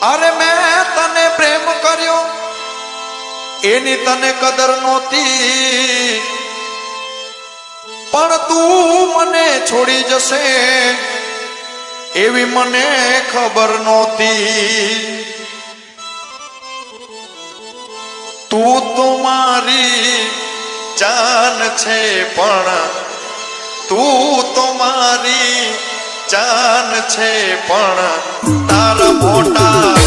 અરે મેં તને પ્રેમ કર્યો એની તને કદર નહોતી, પણ તું મને છોડી જશે એવી મને ખબર નહોતી. તું તો મારી જાન છે પણ તું તો મારી જાન છે પણ તારા મોટા